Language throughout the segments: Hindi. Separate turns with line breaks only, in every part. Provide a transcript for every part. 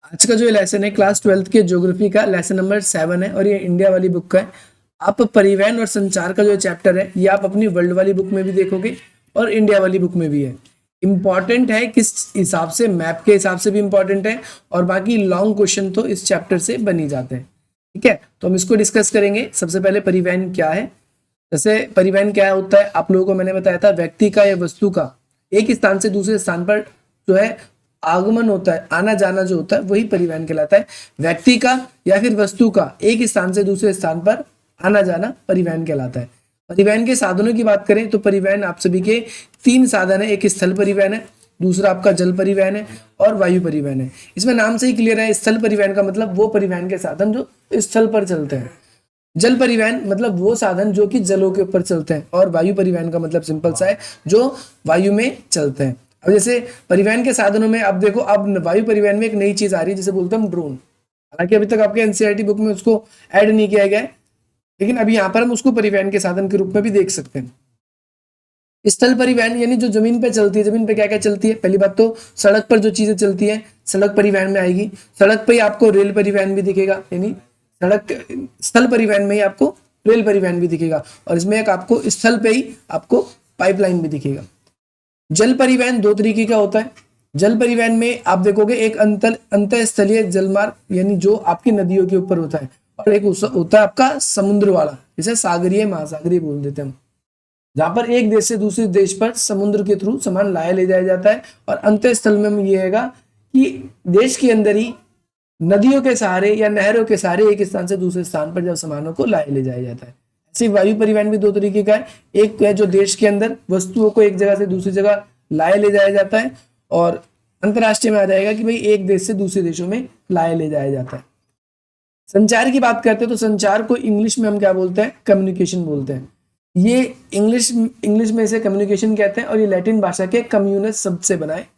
आज का जो लेसन है क्लास 12th के ज्योग्राफी का लेसन नंबर 7 है और ये इंडिया वाली बुक का है। आप परिवहन और संचार का जो चैप्टर है ये आप अपनी वर्ल्ड वाली बुक में भी देखोगे और इंडिया वाली बुक में भी है। इंपॉर्टेंट है किस हिसाब से, मैप के हिसाब से भी इंपॉर्टेंट है और बाकी लॉन्ग क्वेश्चन तो इस चैप्टर से बन ही जाते हैं। ठीक है, तो हम इसको डिस्कस करेंगे। सबसे पहले परिवहन क्या है। जैसे परिवहन क्या होता है आप लोगों को मैंने बताया था, व्यक्ति का या वस्तु का एक स्थान से दूसरे स्थान पर जो है आगमन होता है, आना जाना जो होता है वही परिवहन कहलाता है। व्यक्ति का या फिर वस्तु का एक स्थान से दूसरे स्थान पर आना जाना परिवहन कहलाता है। परिवहन के साधनों की बात करें तो परिवहन आप सभी के 3 साधन है। एक स्थल परिवहन है, दूसरा आपका जल परिवहन है और वायु परिवहन है। इसमें नाम से ही क्लियर है, स्थल परिवहन का मतलब वो परिवहन के साधन जो स्थल पर चलते हैं। जल परिवहन मतलब वो साधन जो कि जलों के ऊपर चलते हैं और वायु परिवहन का मतलब सिंपल सा है, जो वायु में चलते हैं। अब जैसे परिवहन के साधनों में अब देखो, अब वायु परिवहन में एक नई चीज आ रही है जिसे बोलते हैं हम ड्रोन। हालांकि अभी तक आपके एनसीईआरटी बुक में उसको ऐड नहीं किया गया है, लेकिन अभी यहाँ पर हम उसको परिवहन के साधन के रूप में भी देख सकते हैं। स्थल परिवहन यानी जो जमीन पे चलती है। जमीन पे क्या क्या चलती है? पहली बात तो सड़क पर जो चीजें चलती है सड़क परिवहन में आएगी। सड़क पर ही आपको रेल परिवहन भी दिखेगा, यानी सड़क स्थल परिवहन में ही आपको रेल परिवहन भी दिखेगा और इसमें एक आपको स्थल पे ही आपको पाइपलाइन भी दिखेगा। जल परिवहन 2 तरीके का होता है। जल परिवहन में आप देखोगे एक अंतःस्थलीय जलमार्ग यानी जो आपकी नदियों के ऊपर होता है, और एक होता है आपका समुद्र वाला, जिसे सागरीय महासागरीय बोल देते हैं, जहां पर एक देश से दूसरे देश पर समुद्र के थ्रू सामान लाया ले जाया जाता है। और अंतःस्थल में ये हैगा कि देश के अंदर ही नदियों के सहारे या नहरों के सहारे एक स्थान से दूसरे स्थान पर जब सामानों को लाया ले जाया जाता है। ऐसे वायु परिवहन भी 2 तरीके का है। एक है जो देश के अंदर वस्तुओं को एक जगह से दूसरी जगह लाया ले जाया जाता है, और अंतरराष्ट्रीय में आ जाएगा कि भाई एक देश से दूसरे देशों में लाया ले जाया जाता है। संचार की बात करते हैं तो संचार को इंग्लिश में हम क्या बोलते हैं? कम्युनिकेशन बोलते हैं। ये इंग्लिश में इसे कम्युनिकेशन कहते हैं और ये लैटिन भाषा के कम्युनस शब्द से बना है।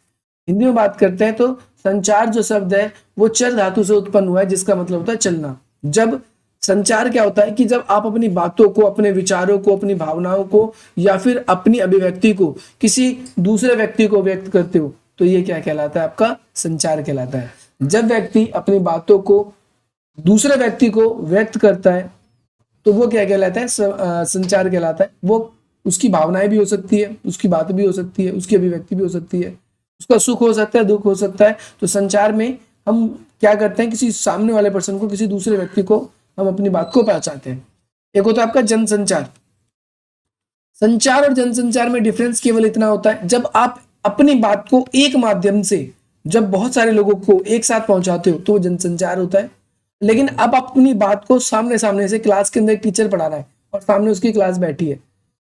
हिंदी में बात करते हैं तो संचार जो शब्द है वो चर धातु से उत्पन्न हुआ है, जिसका मतलब होता है चलना। जब संचार क्या होता है कि जब आप अपनी बातों को, अपने विचारों को, अपनी भावनाओं को या फिर अपनी अभिव्यक्ति को किसी दूसरे व्यक्ति को व्यक्त करते हो तो ये क्या कहलाता है? आपका संचार कहलाता है। जब व्यक्ति अपनी बातों को दूसरे व्यक्ति को व्यक्त करता है तो वो क्या कहलाता है? संचार कहलाता है। वो उसकी भावनाएं भी हो सकती है, उसकी बात भी हो सकती है, उसकी अभिव्यक्ति भी हो सकती है, उसका सुख हो सकता है, दुख हो सकता है। तो संचार में हम क्या करते हैं? किसी सामने वाले पर्सन को, किसी दूसरे व्यक्ति को हम अपनी बात को पहुंचाते हैं। एक होता है आपका जनसंचार। संचार और जनसंचार में डिफरेंस केवल इतना होता है, जब आप अपनी बात को एक माध्यम से जब बहुत सारे लोगों को एक साथ पहुंचाते हो तो वो जनसंचार होता है। लेकिन अब अपनी बात को सामने सामने से, क्लास के अंदर एक टीचर पढ़ा रहा है और सामने उसकी क्लास बैठी है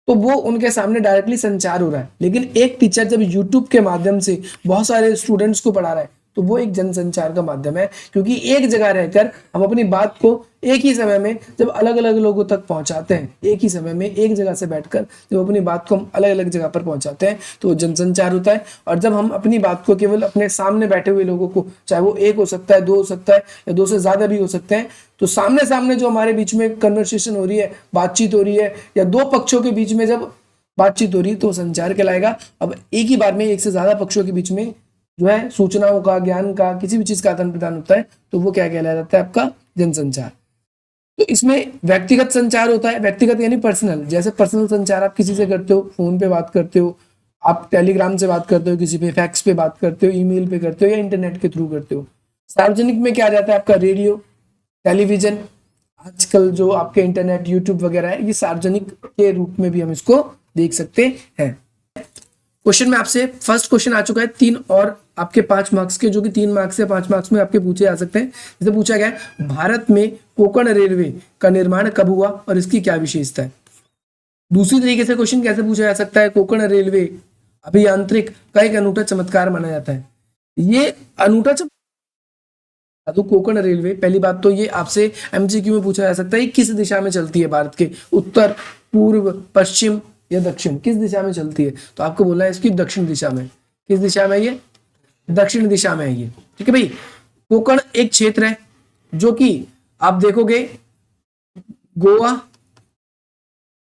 तो वो उनके सामने डायरेक्टली संचार हो रहा है। लेकिन एक टीचर जब यूट्यूब के माध्यम से बहुत सारे स्टूडेंट्स को पढ़ा रहा है तो वो एक जनसंचार का माध्यम है, क्योंकि एक जगह रहकर हम अपनी बात को एक ही समय में जब अलग अलग लोगों तक पहुंचाते हैं, एक ही समय में एक जगह से बैठकर जब अपनी बात को हम अलग अलग जगह पर पहुंचाते हैं तो वो जनसंचार होता है। और जब हम अपनी बात को केवल अपने सामने बैठे हुए लोगों को, चाहे वो एक हो सकता है, 2 हो सकता है या 2 से ज्यादा भी हो सकते हैं, तो सामने सामने जो हमारे बीच में कन्वर्सेशन हो रही है, बातचीत हो रही है, या 2 पक्षों के बीच में जब बातचीत हो रही है तो संचार कहलाएगा। अब एक ही बार में एक से ज्यादा पक्षों के बीच में जो है सूचनाओं का, ज्ञान का, किसी भी चीज का आदान प्रदान होता है तो वो क्या कहलाया जाता है? आपका जनसंचार। तो इसमें व्यक्तिगत संचार होता है। व्यक्तिगत यानी पर्सनल, जैसे पर्सनल संचार आप किसी से करते हो, फोन पे बात करते हो, आप टेलीग्राम से बात करते हो, किसी पे फैक्स पे बात करते हो, ईमेल पे करते हो या इंटरनेट के थ्रू करते हो। सार्वजनिक में क्या आ जाता है? आपका रेडियो, टेलीविजन, आजकल जो आपके इंटरनेट, यूट्यूब वगैरह है, ये सार्वजनिक के रूप में भी हम इसको देख सकते हैं। क्वेश्चन में आपसे फर्स्ट क्वेश्चन आ चुका है 3 और आपके 5 मार्क्स के, जो कि 3 मार्क्स या 5 मार्क्स में आपके पूछे जा सकते हैं। जैसे पूछा गया है भारत में कोंकण रेलवे का निर्माण कब हुआ और इसकी क्या विशेषता है। दूसरी तरीके से क्वेश्चन कैसे पूछा जा सकता है? कोंकण रेलवे अभियांत्रिक का एक अनूठा चमत्कार माना जाता है। ये अनूठा तो कोंकण रेलवे, पहली बात तो ये आपसे एमसीक्यू में पूछा जा सकता है किस दिशा में चलती है? भारत के उत्तर, पूर्व, पश्चिम या दक्षिण, किस दिशा में चलती है? तो आपको बोलना है इसकी दक्षिण दिशा में। किस दिशा में? ये दक्षिण दिशा में है ये। ठीक है भाई। कोंकण एक क्षेत्र है जो कि आप देखोगे गोवा,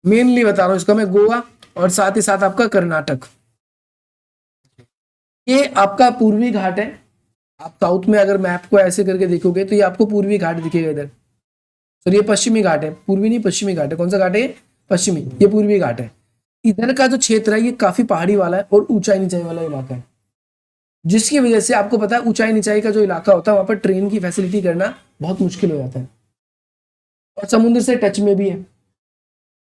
मेनली बता रहा हूं इसका मैं, गोवा और साथ ही साथ आपका कर्नाटक, ये आपका पूर्वी घाट है। आप साउथ में अगर मैप को ऐसे करके देखोगे तो ये आपको पूर्वी घाट दिखेगा इधर, सर ये पश्चिमी घाट है, पूर्वी नहीं पश्चिमी घाट है। कौन सा घाट है ये? पश्चिमी, ये पूर्वी घाट है। इधर का जो क्षेत्र है ये काफी पहाड़ी वाला है और ऊंचाई नीचाई वाला इलाका है, जिसकी वजह से आपको पता है ऊंचाई नीचाई का जो इलाका होता है वहां पर ट्रेन की फैसिलिटी करना बहुत मुश्किल हो जाता है, और समुद्र से टच में भी है।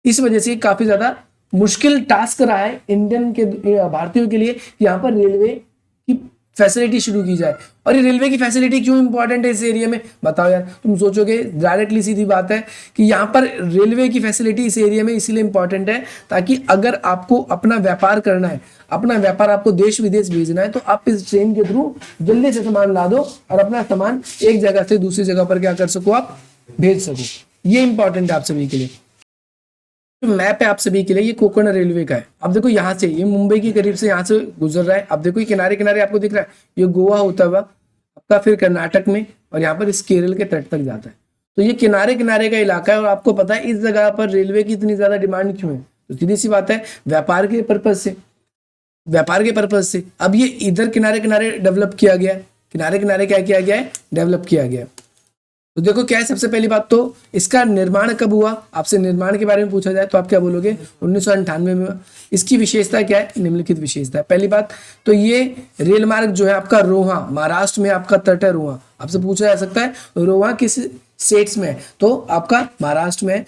इस वजह से काफी ज्यादा मुश्किल टास्क रहा है इंडियन के भारतीयों के लिए कि यहाँ पर रेलवे की फैसिलिटी शुरू की जाए। और ये रेलवे की फैसिलिटी क्यों इंपॉर्टेंट है इस एरिया में, बताओ यार। तुम सोचोगे डायरेक्टली सीधी बात है कि यहाँ पर रेलवे की फैसिलिटी इस एरिया में इसीलिए इंपॉर्टेंट है ताकि अगर आपको अपना व्यापार करना है, अपना व्यापार आपको देश विदेश भेजना है, तो आप इस ट्रेन के थ्रू जल्दी से सामान ला दो और अपना सामान एक जगह से दूसरी जगह पर क्या कर सको, आप भेज सको। ये इंपॉर्टेंट है आप सभी के लिए। मैप है आप सभी के लिए, ये कोंकण रेलवे का है। अब देखो यहाँ से ये मुंबई के करीब से यहाँ से गुजर रहा है। अब देखो ये किनारे किनारे आपको दिख रहा है, ये गोवा होता हुआ आपका फिर कर्नाटक में और यहाँ पर इस केरल के तट तक जाता है। तो ये किनारे किनारे का इलाका है और आपको पता है इस जगह पर रेलवे की इतनी ज्यादा डिमांड क्यों है, तो सीधी सी बात है व्यापार के पर्पज से, व्यापार के पर्पज से। अब ये इधर किनारे किनारे डेवलप किया गया है, किनारे किनारे क्या किया गया है, डेवलप किया गया है। तो देखो क्या है, सबसे पहली बात तो इसका निर्माण कब हुआ, आपसे निर्माण के बारे में पूछा जाए तो आप क्या बोलोगे, 1998 में। इसकी विशेषता क्या है, निम्नलिखित विशेषता है। पहली बात तो ये रेल मार्ग जो है आपका रोहा, महाराष्ट्र में आपका तट है रोहा। आपसे पूछा जा सकता है रोहा किस स्टेट्स में है, तो आपका महाराष्ट्र में है।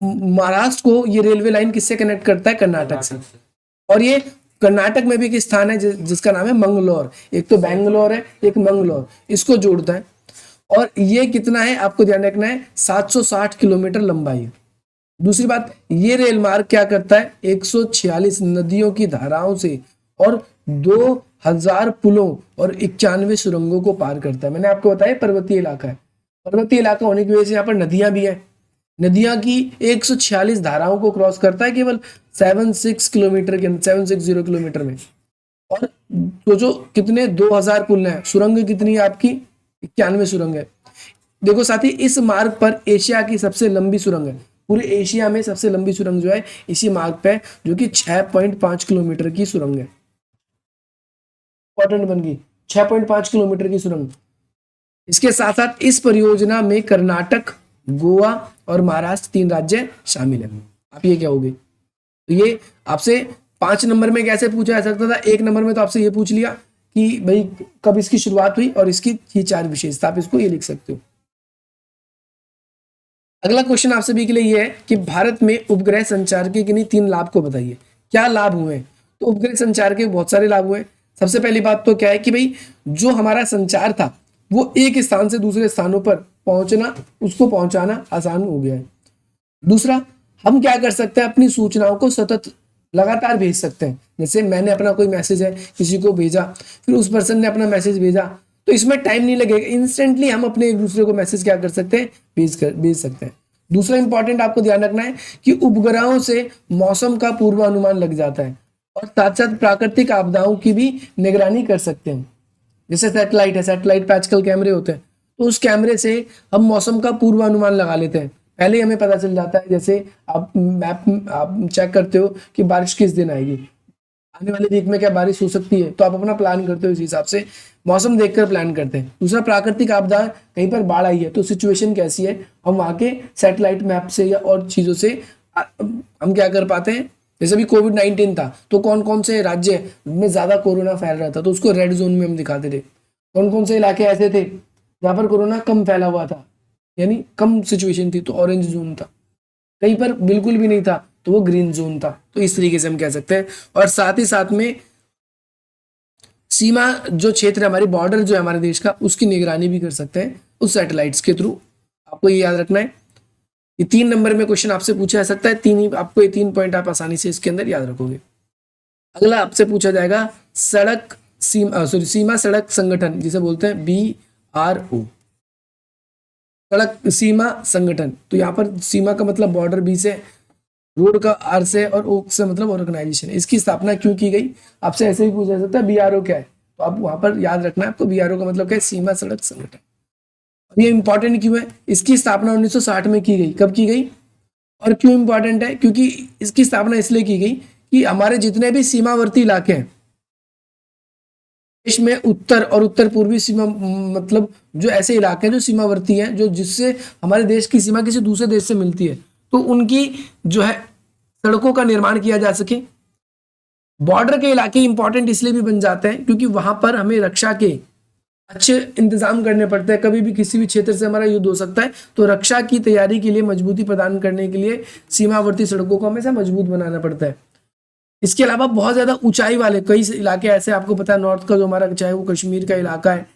महाराष्ट्र को ये रेलवे लाइन किससे कनेक्ट करता है, कर्नाटक से। और ये कर्नाटक में भी एक स्थान है जिसका नाम है मंगलोर, एक तो बैंगलोर है एक मंगलोर, इसको जोड़ता है। और ये कितना है आपको ध्यान रखना है, 760 किलोमीटर लंबाई है। दूसरी बात, ये रेल मार्ग क्या करता है, 146 नदियों की धाराओं से और 2000 पुलों और 91 सुरंगों को पार करता है। मैंने आपको बताया पर्वतीय इलाका है, पर्वतीय इलाका होने की वजह से यहाँ पर नदियां भी है। नदियां की 146 धाराओं को क्रॉस करता है केवल 76 किलोमीटर के 760 किलोमीटर में। और सोचो कितने 2000 पुल हैं, सुरंग कितनी है आपकी, 91 सुरंग है। देखो साथी, इस मार्ग पर एशिया की सबसे लंबी सुरंग है, पूरे एशिया में सबसे लंबी सुरंग जो है इसी मार्ग पे है, जो कि 6.5 किलोमीटर की सुरंग है। इंपॉर्टेंट बन गई, 6.5 किलोमीटर की सुरंग। इसके साथ साथ इस परियोजना में कर्नाटक, गोवा और महाराष्ट्र 3 राज्य शामिल है। आप ये क्या होगे, तो ये आपसे 5 नंबर में कैसे पूछा जा सकता था, 1 नंबर में तो आपसे ये पूछ लिया कि भाई कब इसकी शुरुआत हुई और इसकी ही 4 विशेषता, आप इसको ये लिख सकते हो। अगला क्वेश्चन आप सभी के लिए ये है कि भारत में उपग्रह संचार के किन्हीं 3 लाभ को बताइए, क्या लाभ हुए हैं। तो उपग्रह संचार के बहुत सारे लाभ हुए। सबसे पहली बात तो क्या है कि भाई जो हमारा संचार था वो एक स्थान से दूसरे स्थानों पर पहुंचना, उसको पहुंचाना आसान हो गया है। दूसरा, हम क्या कर सकते हैं, अपनी सूचनाओं को सतत लगातार भेज सकते हैं। जैसे मैंने अपना कोई मैसेज है किसी को भेजा, फिर उस पर्सन ने अपना मैसेज भेजा, तो इसमें टाइम नहीं लगेगा, इंस्टेंटली हम अपने एक दूसरे को मैसेज क्या कर सकते हैं, भेज सकते हैं। दूसरा इंपॉर्टेंट आपको ध्यान रखना है कि उपग्रहों से मौसम का पूर्वानुमान लग जाता है और साथ साथ प्राकृतिक आपदाओं की भी निगरानी कर सकते हैं। जैसे सैटेलाइट है, सैटेलाइट पे आजकल कैमरे होते हैं, तो उस कैमरे से हम मौसम का पूर्वानुमान लगा लेते हैं, पहले ही हमें पता चल जाता है। जैसे आप मैप आप चेक करते हो कि बारिश किस दिन आएगी, आने वाले वीक में क्या बारिश हो सकती है, तो आप अपना प्लान करते हो, इस हिसाब से मौसम देखकर प्लान करते हैं। दूसरा, प्राकृतिक आपदा, कहीं पर बाढ़ आई है तो सिचुएशन कैसी है, हम वहाँ के सैटेलाइट मैप से या और चीज़ों से हम क्या कर पाते हैं। जैसे भी कोविड-19 था तो कौन कौन से राज्य में ज़्यादा कोरोना फैल रहा था, तो उसको रेड जोन में हम दिखाते थे। कौन कौन से इलाके ऐसे थे जहाँ पर कोरोना कम फैला हुआ था, यानी कम सिचुएशन थी, तो ऑरेंज जोन था। कहीं पर बिल्कुल भी नहीं था तो वो ग्रीन जोन था। तो इस तरीके से हम कह सकते हैं। और साथ ही साथ में सीमा जो क्षेत्र है, हमारी बॉर्डर जो है हमारे देश का, उसकी निगरानी भी कर सकते हैं उस सैटेलाइट्स के थ्रू। आपको ये याद रखना है। ये 3 नंबर में क्वेश्चन आपसे पूछा जा सकता है, 3 ही आपको, ये 3 पॉइंट आप आसानी से इसके अंदर याद रखोगे। अगला आपसे पूछा जाएगा सीमा सड़क संगठन, जिसे बोलते हैं BRO, सड़क सीमा संगठन। तो यहाँ पर सीमा का मतलब बॉर्डर, बी से, रोड का R से, और O से मतलब ऑर्गेनाइजेशन। इसकी स्थापना क्यों की गई, आपसे ऐसे ही पूछा जा सकता है BRO क्या है, तो आप वहां पर याद रखना है आपको BRO का मतलब क्या है, सीमा सड़क संगठन। ये इंपॉर्टेंट क्यों है, इसकी स्थापना 1960 में की गई। कब की गई और क्यों इंपॉर्टेंट है, क्योंकि इसकी स्थापना इसलिए की गई कि हमारे जितने भी सीमावर्ती इलाके हैं, देश में उत्तर और उत्तर पूर्वी सीमा मतलब जो ऐसे इलाके हैं जो सीमावर्ती हैं, जो जिससे हमारे देश की सीमा किसी दूसरे देश से मिलती है, तो उनकी जो है सड़कों का निर्माण किया जा सके। बॉर्डर के इलाके इंपॉर्टेंट इसलिए भी बन जाते हैं क्योंकि वहां पर हमें रक्षा के अच्छे इंतजाम करने पड़ते हैं, कभी भी किसी भी क्षेत्र से हमारा युद्ध हो सकता है, तो रक्षा की तैयारी के लिए मजबूती प्रदान करने के लिए सीमावर्ती सड़कों को हमेशा मजबूत बनाना पड़ता है। इसके अलावा बहुत ज्यादा ऊंचाई वाले कई इलाके ऐसे, आपको पता है नॉर्थ का जो हमारा चाहे वो कश्मीर का इलाका है,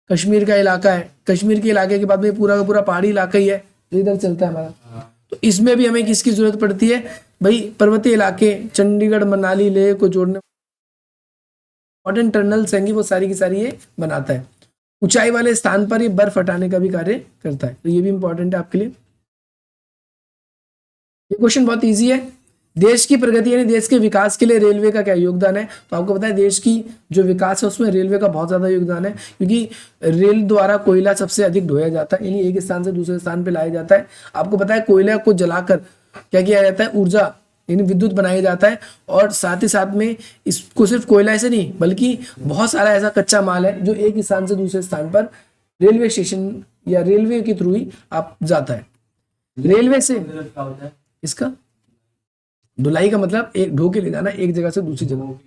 कश्मीर का इलाका है, कश्मीर के इलाके के बाद में पूरा का पूरा पहाड़ी इलाका ही है जो इधर चलता है हमारा, तो इसमें भी हमें किसकी जरूरत पड़ती है भाई, पर्वतीय इलाके, चंडीगढ़ मनाली लेह को जोड़ने इंपॉर्टेंट टनल्स रहेंगी, वो सारी की सारी ये बनाता है। ऊंचाई वाले स्थान पर ये बर्फ हटाने का भी कार्य करता है, तो ये भी इंपॉर्टेंट है आपके लिए। ये क्वेश्चन बहुत इजी है। देश की प्रगति यानी देश के विकास के लिए रेलवे का क्या योगदान है, तो आपको पता है देश की जो विकास है उसमें रेलवे का बहुत ज्यादा योगदान है, क्योंकि रेल द्वारा कोयला सबसे अधिक ढोया जाता है, यानी एक स्थान से दूसरे स्थान पे लाया जाता है। आपको पता है कोयला को जलाकर क्या किया जाता है, ऊर्जा यानी विद्युत बनाया जाता है, और साथ ही साथ में इसको सिर्फ कोयला ऐसे नहीं बल्कि बहुत सारा ऐसा कच्चा माल है जो एक स्थान से दूसरे स्थान पर रेलवे स्टेशन या रेलवे के थ्रू ही आप जाता है। रेलवे से इसका ढुलाई का मतलब एक ढो के ले जाना एक जगह से दूसरी जगह।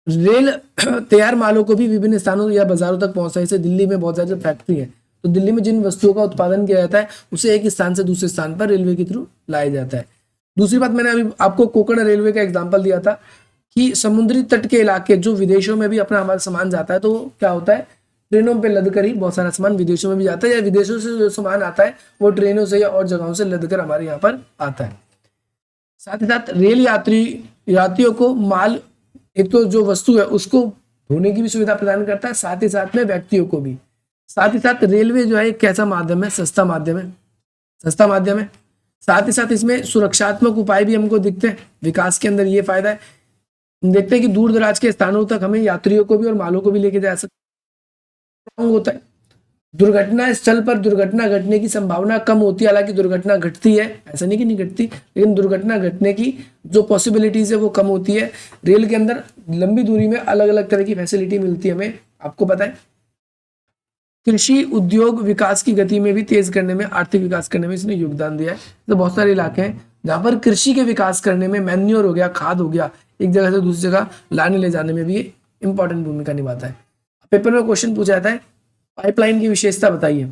रेल तैयार मालों को भी विभिन्न स्थानों या बाजारों तक पहुंचता है। जैसे दिल्ली में बहुत सारी फैक्ट्री है, तो दिल्ली में जिन वस्तुओं का उत्पादन किया जाता है उसे एक स्थान से दूसरे स्थान पर रेलवे के थ्रू लाया जाता है। दूसरी बात, मैंने अभी आपको कोंकण रेलवे का एग्जांपल दिया था कि समुद्री तट के इलाके जो विदेशों में भी अपना हमारा सामान जाता है, तो क्या होता है ट्रेनों पे लद कर ही बहुत सारा सामान विदेशों में भी जाता है, या विदेशों से जो सामान आता है वो ट्रेनों से या और जगहों से लद कर हमारे यहाँ पर आता है। साथ ही साथ रेल यात्रियों को माल, एक तो जो वस्तु है उसको ढोने की भी सुविधा प्रदान करता है, साथ ही साथ में व्यक्तियों को भी। साथ ही साथ रेलवे जो है एक कैसा माध्यम है, सस्ता माध्यम है, सस्ता माध्यम है। साथ ही साथ इसमें सुरक्षात्मक उपाय भी हमको दिखते हैं, विकास के अंदर ये फायदा है। हम देखते हैं कि दूर दराज के स्थानों तक हमें यात्रियों को भी और मालों को भी लेके जा सकते होता है। दुर्घटना स्थल पर दुर्घटना घटने की संभावना कम होती है, हालांकि दुर्घटना घटती है, ऐसा नहीं कि नहीं घटती, लेकिन दुर्घटना घटने की जो पॉसिबिलिटीज है वो कम होती है। रेल के अंदर लंबी दूरी में अलग अलग तरह की फैसिलिटी मिलती है हमें, आपको पता है। कृषि उद्योग विकास की गति में भी तेज करने में, आर्थिक विकास करने में इसने योगदान दिया है। तो बहुत सारे इलाके हैं जहाँ पर कृषि के विकास करने में, मैन्योर हो गया, खाद हो गया, एक जगह से दूसरी जगह लाने ले जाने में भी ये इंपॉर्टेंट भूमिका निभाता है। पेपर में क्वेश्चन पूछा जाता है पाइपलाइन की विशेषता बताइए,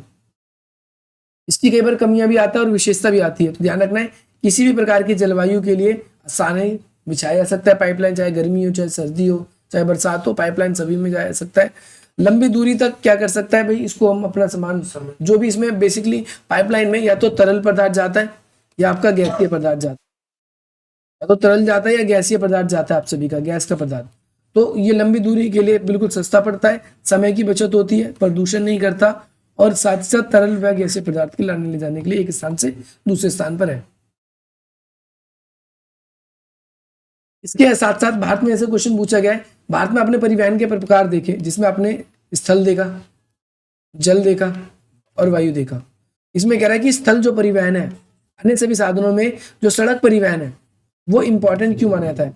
इसकी कई बार कमियां भी आता है और विशेषता भी आती है, तो ध्यान रखना है किसी भी प्रकार की जलवायु के लिए आसानी बिछाया जा सकता है पाइपलाइन, चाहे गर्मी हो चाहे सर्दी हो चाहे बरसात हो, पाइपलाइन सभी में जा सकता है। लंबी दूरी तक क्या कर सकता है भाई, इसको हम अपना सामान जो भी इसमें बेसिकली पाइपलाइन में या तो तरल पदार्थ जाता है या आपका गैसीय पदार्थ जाता है, या तो तरल जाता है या गैसीय पदार्थ जाता है, आप सभी का गैस का पदार्थ। तो ये लंबी दूरी के लिए बिल्कुल सस्ता पड़ता है, समय की बचत होती है, प्रदूषण नहीं करता, और साथ ही साथ तरल व गैसीय पदार्थ के लाने ले जाने के लिए एक स्थान से दूसरे स्थान पर है। इसके साथ साथ भारत में ऐसे क्वेश्चन पूछा गया है, भारत में आपने परिवहन के प्रकार देखे, जिसमें आपने स्थल देखा, जल देखा और वायु देखा। इसमें कह रहा है कि स्थल जो परिवहन है, अन्य सभी साधनों में जो सड़क परिवहन है वो इंपॉर्टेंट क्यों माना जाता है।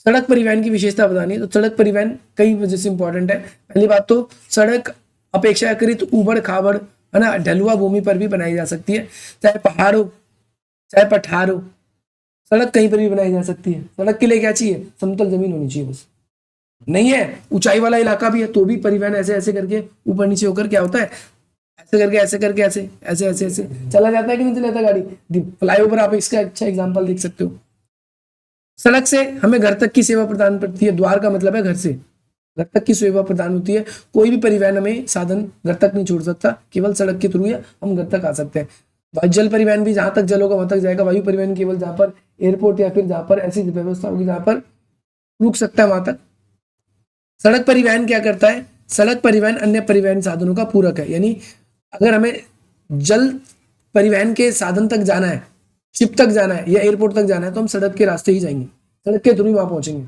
सड़क परिवहन की विशेषता बतानी है, तो सड़क परिवहन कई वजह से इंपॉर्टेंट है। पहली बात तो सड़क अपेक्षाकृत उबड़ खाबड़ है ना, ढलुआ भूमि पर भी बनाई जा सकती है, चाहे पहाड़ हो चाहे पठार हो, सड़क कहीं पर भी बनाई जा सकती है। सड़क के लिए क्या चाहिए, समतल जमीन होनी चाहिए, बस नहीं है ऊंचाई वाला इलाका भी है तो भी परिवहन ऐसे ऐसे करके ऊपर नीचे होकर क्या होता है, ऐसे करके ऐसे करके ऐसे ऐसे ऐसे ऐसे चला जाता है कि नहीं चलाता गाड़ी। फ्लाईओवर आप इसका अच्छा एग्जांपल देख सकते हो। सड़क से हमें घर तक की सेवा प्रदान करती है, द्वार का मतलब है घर से घर तक की सेवा प्रदान होती है। कोई भी परिवहन हमें साधन घर तक नहीं छोड़ सकता, केवल सड़क के थ्रू हम घर तक आ सकते हैं। जल परिवहन भी जहां तक जल होगा वहां तक जाएगा, वायु परिवहन केवल जहां पर एयरपोर्ट या फिर जहां पर ऐसी व्यवस्था होगी जहां पर रुक सकता है वहां तक। सड़क परिवहन क्या करता है, सड़क परिवहन अन्य परिवहन साधनों का पूरक है, यानी अगर हमें जल परिवहन के साधन तक जाना है, शिप तक जाना है या एयरपोर्ट तक जाना है, तो हम सड़क के रास्ते ही जाएंगे, सड़क के थ्रू वहां पहुंचेंगे,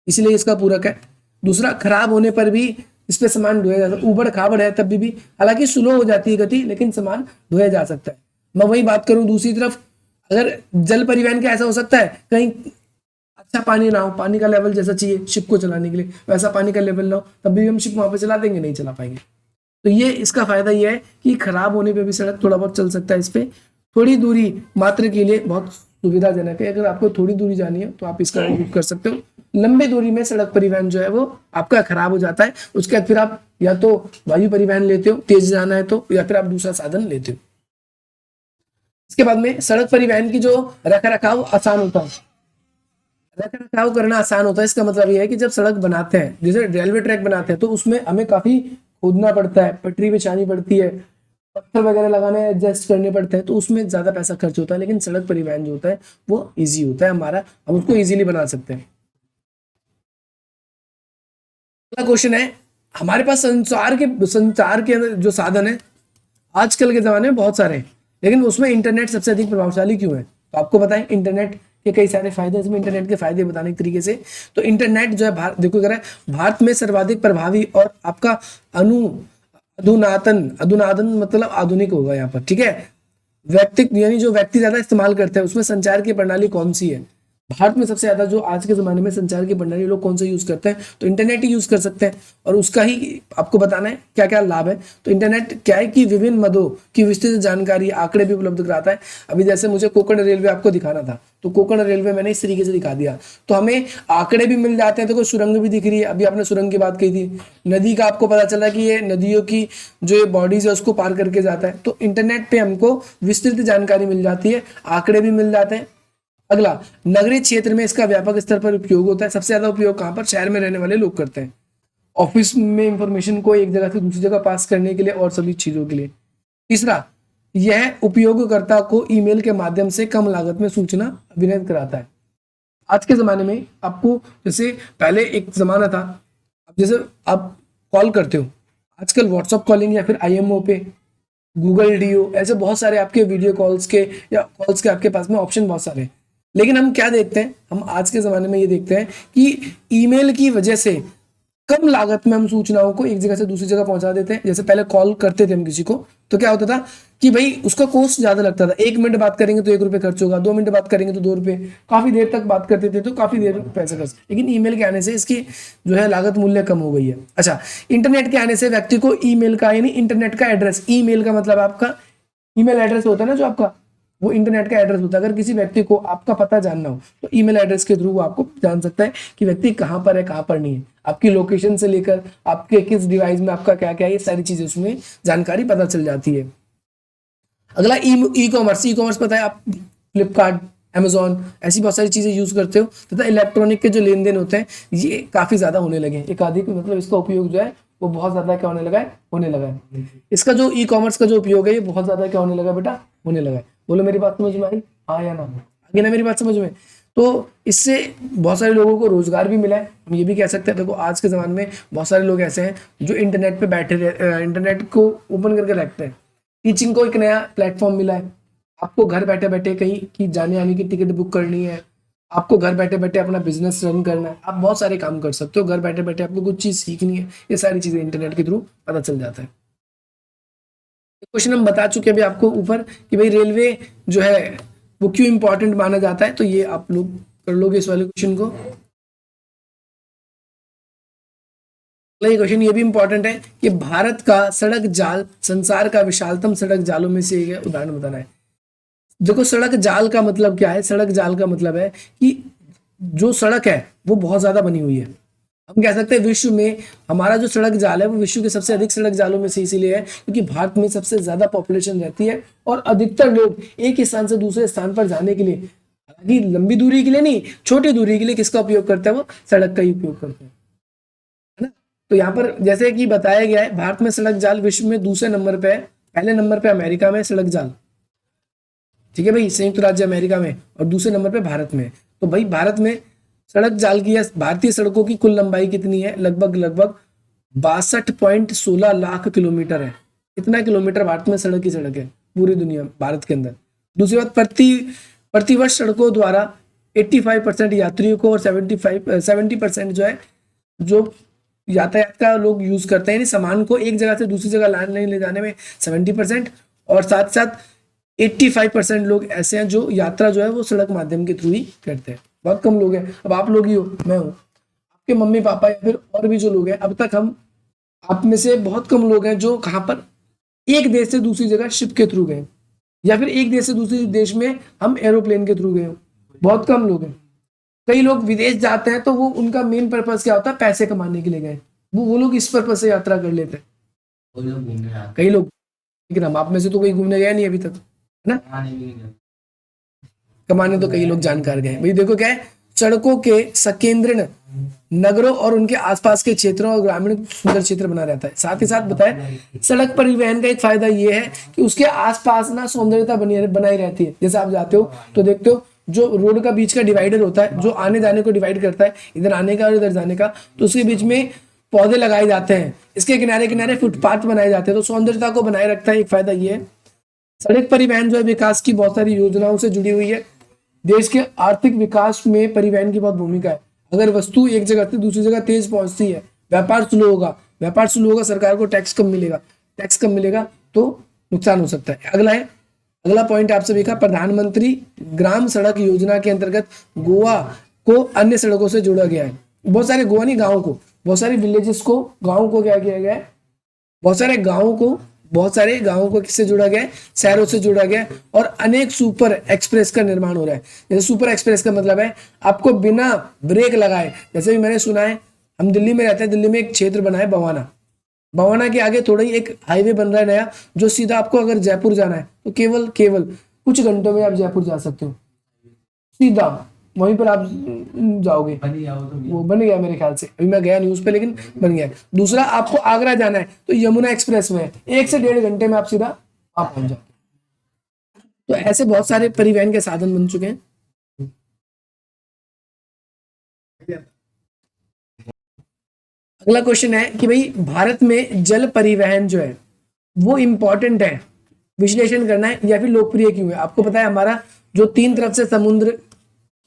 इसलिए इसका पूरक है। दूसरा, खराब होने पर भी इस पे सामान ढोया जाता है, ऊबड़ खाबड़ है तब भी हालांकि स्लो हो जाती है गति, लेकिन सामान ढोया जा सकता है। मैं वही बात करूं दूसरी तरफ, अगर जल परिवहन का ऐसा हो सकता है कहीं अच्छा पानी ना हो, पानी का लेवल जैसा चाहिए शिप को चलाने के लिए वैसा पानी का लेवल ना हो, तब भी हम शिप वहां पे चला देंगे, नहीं चला पाएंगे। तो ये इसका फायदा ये है कि खराब होने पे भी सड़क थोड़ा बहुत चल सकता है इस पे। थोड़ी दूरी मात्र के लिए बहुत सुविधाजनक है, अगर आपको थोड़ी दूरी जानी है तो आप इसका यूज कर सकते हो। लंबे दूरी में सड़क परिवहन जो है वो आपका खराब हो जाता है, उसके बाद फिर आप या तो वायु परिवहन लेते हो तेज जाना है तो, या फिर आप दूसरा साधन लेते हो। इसके बाद में सड़क परिवहन की जो रख रखाव आसान होता है, रख रखाव करना आसान होता है, इसका मतलब ये है कि जब सड़क बनाते हैं, जैसे रेलवे ट्रैक बनाते हैं, तो उसमें हमें काफी खोदना पड़ता है, पटरी बिछानी पड़ती है, पत्थर वगैरह लगाने एडजस्ट करने पड़ते हैं, तो उसमें ज्यादा पैसा खर्च होता है। लेकिन सड़क परिवहन जो होता है वो इजी होता है हमारा, हम उसको इजीली बना सकते हैं। अगला क्वेश्चन है, हमारे पास संचार के जो साधन है आजकल के जमाने में बहुत सारे हैं, लेकिन उसमें इंटरनेट सबसे अधिक प्रभावशाली क्यों है? तो आपको बताएं इंटरनेट के कई सारे फायदे, इसमें इंटरनेट के फायदे बताने के तरीके से। तो इंटरनेट जो है भारत, देखो अगर भारत में सर्वाधिक प्रभावी और आपका अनु अधुनातन अधुनातन मतलब आधुनिक होगा यहाँ पर, ठीक है। व्यक्ति यानी जो व्यक्ति ज्यादा इस्तेमाल करते हैं उसमें संचार की प्रणाली कौन सी है? भारत में सबसे ज्यादा जो आज के जमाने में संचार की प्रणाली लोग कौन सा यूज करते हैं? तो इंटरनेट ही यूज कर सकते हैं, और उसका ही आपको बताना है क्या क्या लाभ है। तो इंटरनेट क्या है कि विभिन्न मदों की विस्तृत जानकारी, आंकड़े भी उपलब्ध कराता है। अभी जैसे मुझे कोंकण रेलवे आपको दिखाना था, तो कोंकण रेलवे मैंने इस तरीके से दिखा दिया, तो हमें आंकड़े भी मिल जाते हैं। देखो सुरंग भी दिख रही है, अभी आपने सुरंग की बात की थी, नदी का आपको पता चला कि ये नदियों की जो ये बॉडीज है उसको पार करके जाता है। तो इंटरनेट पे हमको विस्तृत जानकारी मिल जाती है, आंकड़े भी मिल जाते हैं। अगला, नगरीय क्षेत्र में इसका व्यापक स्तर पर उपयोग होता है। सबसे ज्यादा उपयोग कहां पर? शहर में रहने वाले लोग करते हैं, ऑफिस में इंफॉर्मेशन को एक जगह से दूसरी जगह पास करने के लिए और सभी चीजों के लिए। तीसरा, यह उपयोगकर्ता को ईमेल के माध्यम से कम लागत में सूचना विनिमय कराता है। आज के जमाने में आपको, जैसे पहले एक जमाना था, अब जैसे आप कॉल करते हो आजकल व्हाट्सअप कॉलिंग या फिर आईएमओ पे, गूगल डीओ, ऐसे बहुत सारे आपके वीडियो कॉल्स के या कॉल्स के आपके पास में ऑप्शन बहुत सारे हैं। लेकिन हम क्या देखते हैं, हम आज के ज़माने में ये देखते हैं कि ईमेल की वजह से कम लागत में हम सूचनाओं को एक जगह से दूसरी जगह पहुंचा देते हैं। जैसे पहले कॉल करते थे हम किसी को, तो क्या होता था कि भाई उसका कॉस्ट ज़्यादा लगता था, 1 मिनट बात करेंगे तो 1 रुपये खर्च होगा, 2 मिनट बात करेंगे तो 2 रुपये, काफ़ी देर तक बात करते थे तो काफ़ी देर पैसा खर्च। लेकिन ईमेल के आने से इसकी जो है लागत मूल्य कम हो गई है। अच्छा, इंटरनेट के आने से व्यक्ति को ईमेल का यानी इंटरनेट का एड्रेस, ईमेल का मतलब आपका ईमेल एड्रेस होता है ना जो आपका, वो इंटरनेट का एड्रेस होता है। अगर किसी व्यक्ति को आपका पता जानना हो तो ईमेल एड्रेस के थ्रू वो आपको जान सकता है कि व्यक्ति कहाँ पर है कहाँ पर नहीं है, आपकी लोकेशन से लेकर आपके किस डिवाइस में आपका क्या क्या है, ये सारी चीजें उसमें जानकारी पता चल जाती है। अगला ई कॉमर्स। ई कॉमर्स पता है आप फ्लिपकार्ट, अमेजोन, ऐसी बहुत सारी चीजें यूज करते हो, तथा इलेक्ट्रॉनिक के जो लेन देन होते हैं ये काफी ज्यादा होने लगे हैं। एकाधिक मतलब इसका उपयोग जो है वो बहुत ज्यादा क्या होने लगा है। इसका जो ई कॉमर्स का जो उपयोग है ये बहुत ज्यादा क्या होने लगा बेटा, होने लगा है। बोलो मेरी बात समझ में आई, हाँ या ना? आगे ना मेरी बात समझ में? तो इससे बहुत सारे लोगों को रोजगार भी मिला है, हम ये भी कह सकते हैं। देखो आज के ज़माने में बहुत सारे लोग ऐसे हैं जो इंटरनेट पे बैठे इंटरनेट को ओपन करके रखते हैं। टीचिंग को एक नया प्लेटफॉर्म मिला है, आपको घर बैठे बैठे कहीं की जाने आने की टिकट बुक करनी है, आपको घर बैठे बैठे अपना बिजनेस रन करना है, आप बहुत सारे काम कर सकते हो घर बैठे बैठे। आपको कुछ चीज़ सीखनी है, ये सारी चीज़ें इंटरनेट के थ्रू पता चल जाता है। क्वेश्चन हम बता चुके हैं अभी आपको ऊपर कि भाई रेलवे जो है वो क्यों इंपॉर्टेंट माना जाता है, तो ये आप लोग कर लोगे इस वाले क्वेश्चन को। अगला क्वेश्चन ये भी इंपॉर्टेंट है कि भारत का सड़क जाल संसार का विशालतम सड़क जालों में से एक है, उदाहरण बताना है। देखो सड़क जाल का मतलब क्या है? सड़क जाल का मतलब है कि जो सड़क है वो बहुत ज्यादा बनी हुई है। हम कह सकते हैं विश्व में हमारा जो सड़क जाल है वो विश्व के सबसे अधिक सड़क जालों में से इसीलिए है क्योंकि भारत में सबसे ज्यादा पॉपुलेशन रहती है और अधिकतर लोग एक स्थान से दूसरे स्थान पर जाने के लिए, हालांकि लंबी दूरी के लिए नहीं, छोटी दूरी के लिए किसका उपयोग करते हैं? वो सड़क का ही उपयोग करते हैं, है ना। तो यहाँ पर जैसे कि बताया गया है भारत में सड़क जाल विश्व में दूसरे नंबर पे है, पहले नंबर पे अमेरिका में सड़क जाल, ठीक है भाई, संयुक्त राज्य अमेरिका में, और दूसरे नंबर पे भारत में। तो भाई भारत में सड़क जाल की या भारतीय सड़कों की कुल लंबाई कितनी है? लगभग 62.16 लाख किलोमीटर है। इतना किलोमीटर भारत में सड़क ही सड़क है पूरी दुनिया भारत के अंदर। दूसरी बात, प्रतिवर्ष सड़कों द्वारा 85% यात्रियों को और 70% जो है जो यातायात का लोग यूज करते हैं, यानी सामान को एक जगह से दूसरी जगह लाने ले जाने में 70%, और साथ साथ 85% लोग ऐसे हैं जो यात्रा जो है वो सड़क माध्यम के थ्रू ही करते हैं। बहुत कम लोग हैं। अब आप लोग ही हो, मैं हूँ, आपके मम्मी पापा या फिर और भी जो लोग हैं, अब तक हम आप में से बहुत कम लोग हैं जो कहाँ पर एक देश से दूसरी जगह शिप के थ्रू गए, या फिर एक देश से दूसरे देश में हम एरोप्लेन के थ्रू गए हो। बहुत कम लोग हैं। कई लोग विदेश जाते हैं तो वो उनका मेन पर्पस क्या होता है, पैसे कमाने के लिए गए, वो लोग इस पर्पस से यात्रा कर लेते हैं। कई लोग, लेकिन हम आप में से तो कोई घूमने गया नहीं अभी तक, है ना। कमाने तो कई लोग जानकार गए भाई। देखो क्या है, सड़कों के संकेंद्रण नगरों और उनके आसपास के क्षेत्रों और ग्रामीण सुंदर क्षेत्र बना रहता है। साथ ही साथ बताए सड़क परिवहन का एक फायदा ये है कि उसके आसपास ना सौंदर्यता बनी बनाई रहती है। जैसे आप जाते हो तो देखते हो जो रोड का बीच का डिवाइडर होता है, जो आने जाने को डिवाइड करता है, इधर आने का और इधर जाने का, तो उसके बीच में पौधे लगाए जाते हैं, इसके किनारे किनारे फुटपाथ बनाए जाते हैं, तो सौंदर्यता को बनाए रखता है। एक फायदा ये है। सड़क परिवहन जो है विकास की बहुत सारी योजनाओं से जुड़ी हुई है। देश के आर्थिक विकास में परिवहन की बहुत भूमिका है। अगर वस्तु एक जगह से दूसरी जगह तेज पहुंचती है, व्यापार स्लो होगा, व्यापार स्लो होगा, सरकार को टैक्स कम मिलेगा, टैक्स कम मिलेगा तो नुकसान हो सकता है। अगला है, अगला पॉइंट आपसे देखा, प्रधानमंत्री ग्राम सड़क योजना के अंतर्गत गोवा को अन्य सड़कों से जोड़ा गया है। बहुत सारे गोवा नहीं, गाँव को, बहुत सारे विलेजेस को, गाँव को क्या किया गया है, बहुत सारे गांवों को किससे जोड़ा गया है, शहरों से जोड़ा गया है। और अनेक सुपर एक्सप्रेस का निर्माण हो रहा है। जैसे सुपर एक्सप्रेस का मतलब है आपको बिना ब्रेक लगाए, जैसे भी मैंने सुना है, हम दिल्ली में रहते हैं, दिल्ली में एक क्षेत्र बना है बवाना, बवाना के आगे थोड़ा ही एक हाईवे बन रहा है नया, जो सीधा आपको अगर जयपुर जाना है तो केवल कुछ घंटों में आप जयपुर जा सकते हो, सीधा वहीं पर आप जाओगे। वो बन गया मेरे ख्याल से, अभी मैं गया न्यूज पे, लेकिन बन गया। दूसरा, आपको आगरा जाना है तो यमुना एक्सप्रेस में 1 से 1.5 घंटे में आप सीधा वहां पहुंच जाओगे। तो ऐसे बहुत सारे परिवहन के साधन बन चुके हैं। अगला क्वेश्चन है कि भाई भारत में जल परिवहन जो है वो इंपॉर्टेंट है, विश्लेषण करना है, या फिर लोकप्रिय क्यों है। आपको पता है हमारा जो 3 तरफ से समुद्र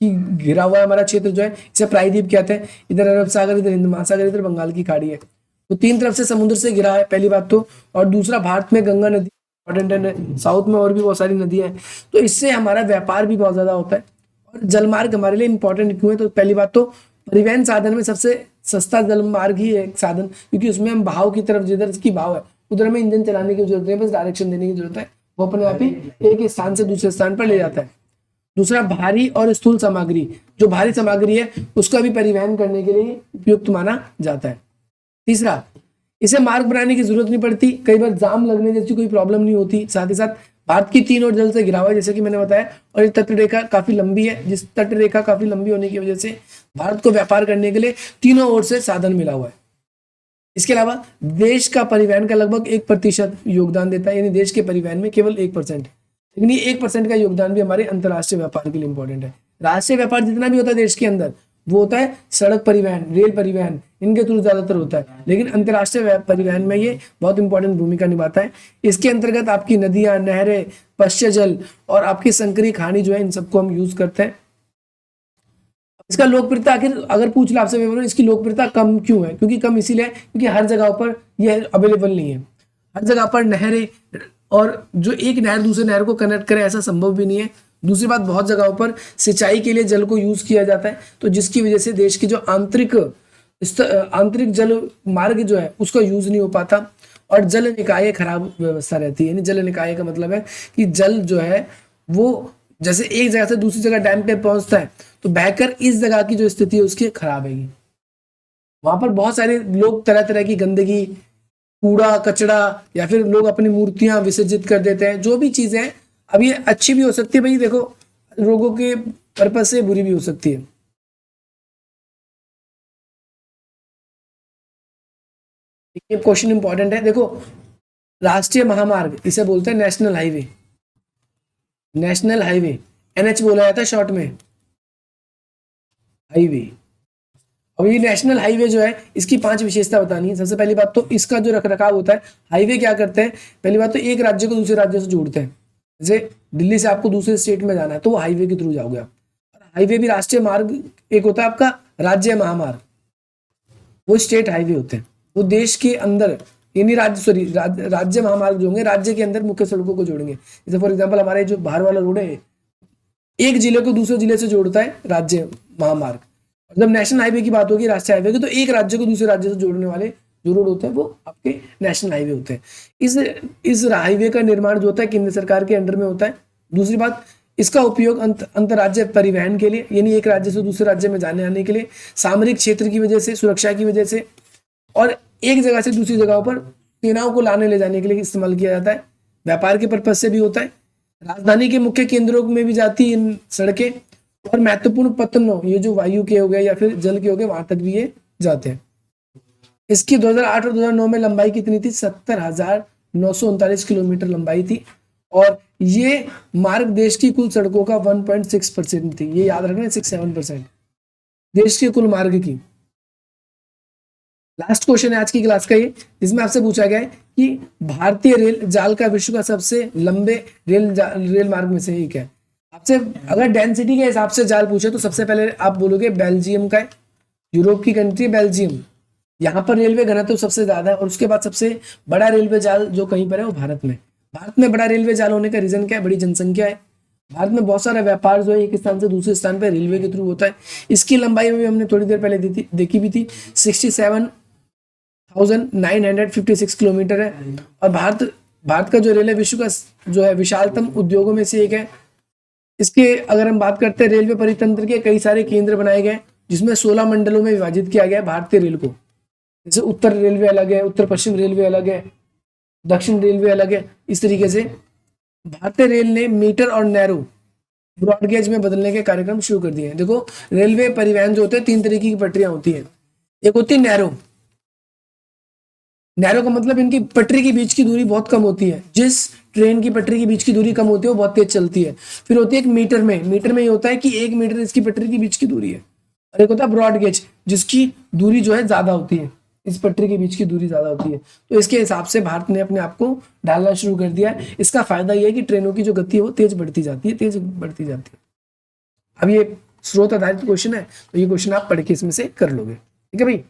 की घिरा हुआ हमारा क्षेत्र जो है, इसे प्रायद्वीप कहते हैं। इधर अरब सागर, इधर हिंद महासागर, इधर बंगाल की खाड़ी है, तो 3 तरफ से समुद्र से घिरा है, पहली बात तो। और दूसरा, भारत में गंगा नदी इंपॉर्टेंट है, साउथ में और भी बहुत सारी नदियां हैं, तो इससे हमारा व्यापार भी बहुत ज्यादा होता है। और जलमार्ग हमारे लिए इंपॉर्टेंट क्यों है, तो पहली बात तो परिवहन साधन में सबसे सस्ता जलमार्ग ही है एक साधन, क्योंकि उसमें हम भाव की तरफ, जिधर की भाव है उधर हमें इंजन चलाने की जरूरत है, बस डायरेक्शन देने की जरूरत है, वो अपने आप ही एक स्थान से दूसरे स्थान पर ले जाता है। दूसरा, भारी और स्थूल सामग्री, जो भारी सामग्री है उसका भी परिवहन करने के लिए उपयुक्त माना जाता है। तीसरा, इसे मार्ग बनाने की जरूरत नहीं पड़ती, कई बार जाम लगने जैसी कोई प्रॉब्लम नहीं होती। साथ ही साथ भारत की 3 ओर जल से घिरा हुआ है, जैसे कि मैंने बताया, और ये तट रेखा काफी लंबी है, जिस तट रेखा काफी लंबी होने की वजह से भारत को व्यापार करने के लिए तीनों ओर से साधन मिला हुआ है। इसके अलावा देश का परिवहन का लगभग 1% योगदान देता है, यानी देश के परिवहन में केवल 1%, लेकिन ये 1% का योगदान भी हमारे अंतर्राष्ट्रीय व्यापार के लिए इंपॉर्टेंट है। राष्ट्रीय व्यापार जितना भी होता है देश के अंदर, वो होता है सड़क परिवहन, रेल परिवहन, इनके थ्रू ज्यादातर होता है, लेकिन अंतर्राष्ट्रीय परिवहन में ये बहुत इंपॉर्टेंट भूमिका निभाता है। इसके अंतर्गत आपकी नदियां, नहरें, पश्च जल और आपकी संकरी खानी जो है, इन सबको हम यूज करते हैं। इसका लोकप्रियता, आखिर अगर पूछ लो आपसे पेपर में, इसकी लोकप्रियता कम क्यों है, क्योंकि कम इसीलिए है क्योंकि हर जगह पर यह अवेलेबल नहीं है। हर जगह पर नहरें, और जो एक नहर दूसरे नहर को कनेक्ट करे ऐसा संभव भी नहीं है। दूसरी बात, बहुत जगहों पर सिंचाई के लिए जल को यूज किया जाता है, तो जिसकी वजह से देश की जो आंतरिक जल मार्ग जो है उसका यूज नहीं हो पाता, और जल निकाय खराब व्यवस्था रहती है। यानी जल निकाय का मतलब है कि जल जो है वो जैसे एक जगह से दूसरी जगह डैम पे पहुंचता है, तो बहकर इस जगह की जो स्थिति है उसकी खराब है। वहां पर बहुत सारे लोग तरह तरह की गंदगी, कूड़ा कचरा, या फिर लोग अपनी मूर्तियां विसर्जित कर देते हैं, जो भी चीजें हैं। अब ये अच्छी भी हो सकती है भाई, देखो लोगों के पर्पज से बुरी भी हो सकती है। ये क्वेश्चन इंपॉर्टेंट है, देखो राष्ट्रीय महामार्ग इसे बोलते हैं national highway, national highway, NH बोला जाता है शॉर्ट में, हाईवे। अब ये नेशनल हाईवे जो है, इसकी 5 विशेषता बतानी है। सबसे पहली बात तो इसका जो रखरखाव होता है, हाईवे क्या करते हैं, पहली बात तो एक राज्य को दूसरे राज्य से जोड़ते हैं। जैसे दिल्ली से आपको दूसरे स्टेट में जाना है तो वो हाईवे के थ्रू जाओगे आप। हाईवे भी राष्ट्रीय मार्ग एक होता है आपका, राज्य महामार्ग वो स्टेट हाईवे होते हैं, वो देश के अंदर, यानी राज्य महामार्ग जो होंगे राज्य के अंदर मुख्य सड़कों को जोड़ेंगे। जैसे फॉर एग्जाम्पल हमारे जो बाहर वाला रोड है, एक जिले को दूसरे जिले से जोड़ता है राज्य महामार्ग। जब नेशनल हाईवे की बात होगी, राष्ट्रीय हाईवे की, तो एक राज्य को दूसरे राज्य से जोड़ने वाले जो रोड होते हैं वो आपके नेशनल हाईवे होते हैं। इस हाईवे का निर्माण जो होता है केंद्र सरकार के अंडर में होता है। दूसरी बात, इसका उपयोग अंतरराज्य परिवहन के लिए, यानी एक राज्य से दूसरे राज्य में जाने आने के लिए, सामरिक क्षेत्र की वजह से, सुरक्षा की वजह से, और एक जगह से दूसरी जगह पर सेनाओं को लाने ले जाने के लिए इस्तेमाल किया जाता है। व्यापार के पर्पज से भी होता है। राजधानी के मुख्य केंद्रों में भी जाती है इन सड़कें, और महत्वपूर्ण पत्तनों, ये जो वायु के हो गए या फिर जल के हो गए, वहां तक भी ये जाते हैं। इसकी 2008 और 2009 में लंबाई कितनी थी? 70,939 किलोमीटर लंबाई थी, और ये मार्ग देश की कुल सड़कों का 1.6% थी। ये याद रखना, 6-7% देश के कुल मार्ग की। लास्ट क्वेश्चन है आज की क्लास का ये, जिसमें आपसे पूछा गया है कि भारतीय रेल जाल का विश्व का सबसे लंबे रेल मार्ग में से एक है। आपसे अगर डेंसिटी के हिसाब से जाल पूछे तो सबसे पहले आप बोलोगे बेल्जियम का है, यूरोप की कंट्री बेल्जियम। यहाँ पर रेलवे घनत्व सबसे ज्यादा है, और उसके बाद सबसे बड़ा रेलवे जाल जो कहीं पर है वो भारत में। भारत में बड़ा रेलवे जाल होने का रीजन क्या है? बड़ी जनसंख्या है। भारत में बहुत सारा व्यापार जो है एक स्थान से दूसरे स्थान पर रेलवे के थ्रू होता है। इसकी लंबाई में भी हमने थोड़ी देर पहले देखी भी थी, 67,956 किलोमीटर है। और भारत का जो रेलवे विश्व का जो है विशालतम उद्योगों में से एक है। इसके अगर हम बात करते हैं, रेलवे परितंत्र के कई सारे केंद्र बनाए गए, जिसमें 16 मंडलों में विभाजित किया गया है भारतीय रेल को। जैसे उत्तर रेलवे अलग है, उत्तर पश्चिम रेलवे अलग है, दक्षिण रेलवे अलग है। इस तरीके से भारतीय रेल ने मीटर और नैरो ब्रॉडगेज में बदलने के कार्यक्रम शुरू कर दिए हैं। देखो, रेलवे परिवहन जो होते हैं 3 तरीके की पटरियां होती है। एक होती है नैरो का मतलब इनकी पटरी के बीच की दूरी बहुत कम होती है। जिस ट्रेन की पटरी के बीच की दूरी कम होती है वो बहुत तेज चलती है। फिर होती है एक मीटर में ये होता है कि 1 मीटर इसकी पटरी के बीच की दूरी है। और एक होता है ब्रॉड गेज, जिसकी दूरी जो है ज्यादा होती है, इस पटरी के बीच की दूरी ज्यादा होती है। तो इसके हिसाब से भारत ने अपने आप को ढालना शुरू कर दिया है। इसका फायदा यह है कि ट्रेनों की जो गति है वो तेज बढ़ती जाती है। अब ये स्रोत आधारित क्वेश्चन है, तो ये क्वेश्चन आप पढ़ के इसमें से कर लोगे। ठीक है भाई।